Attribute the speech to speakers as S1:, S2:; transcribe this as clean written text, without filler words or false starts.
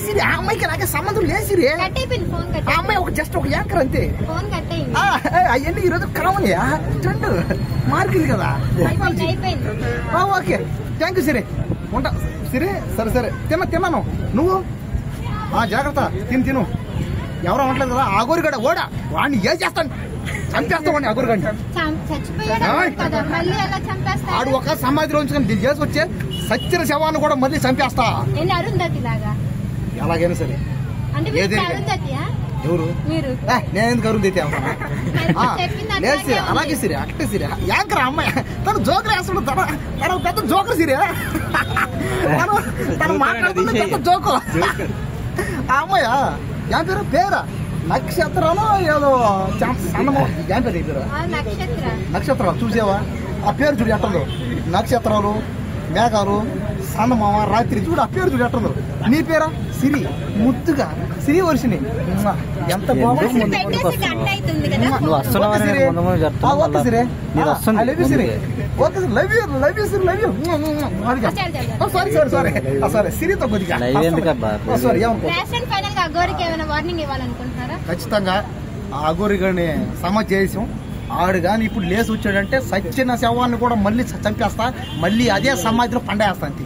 S1: సిరి ఆ అమ్మాయికి నాకే సంబంధం లేదు సిరి. ఆ అమ్మాయి ఒక జస్ట్ ఒక యాంకర్ అంతే. అవన్నీ ఈరోజు కావాలియా ట్రెండ్ మార్కింది కదా. ఓకే థ్యాంక్ యూ సిరి, ఉంటా సిరి. సరే తిన్నాను. నువ్వు జాగ్రత్త, తిను. ఎవరో అనట్లేదు కదా ఆగోరిగాడ ఓడా, వాడిని ఏం చేస్తాను, చంపేస్తావాడిని ఆగోరిగాడిని. ఆడు ఒక సమాధిలోంచి దీన్ని చేసుకొచ్చే సచ్చిన శవాన్ని కూడా మళ్ళీ చంపేస్తా ఎలాగైనా సరే. ఎవరు నేను ఎందుకు అరుందైతే లేదు సిరి, అలాగే సిరి అట్టే సిరి యాంకర్ అమ్మాయి తను జోకర్ వేస్తాడు, తన పెద్ద జోకర్ సిరి, తను మాట్లాడుతుంది పెద్ద జోకు. ఆ అమ్మాయా ఏం పేరా నక్షత్రాలు ఏదో సన్నమో ఏం పేరు నక్షత్రాలు చూసావా? ఆ పేరు చూడు ఎట్టుందో, నక్షత్రాలు మేఘాలు సన్నమావ రాత్రి చూడు ఆ పేరు చూడు ఎట్టుందో. నీ పేరా సిరి, ముద్దుగా సిరి వర్షిని, ఎంత బాగుంది. సిరితో కొద్దిగా ఖచ్చితంగా ఆ అఘోరి గారిని సమాజ్ చేసాం. ఆడు కానీ ఇప్పుడు లేసి వచ్చాడంటే సచ్చిన శవాన్ని కూడా మళ్ళీ చంపేస్తా, మళ్ళీ అదే సమాధిలో పండేస్తా. అంతే.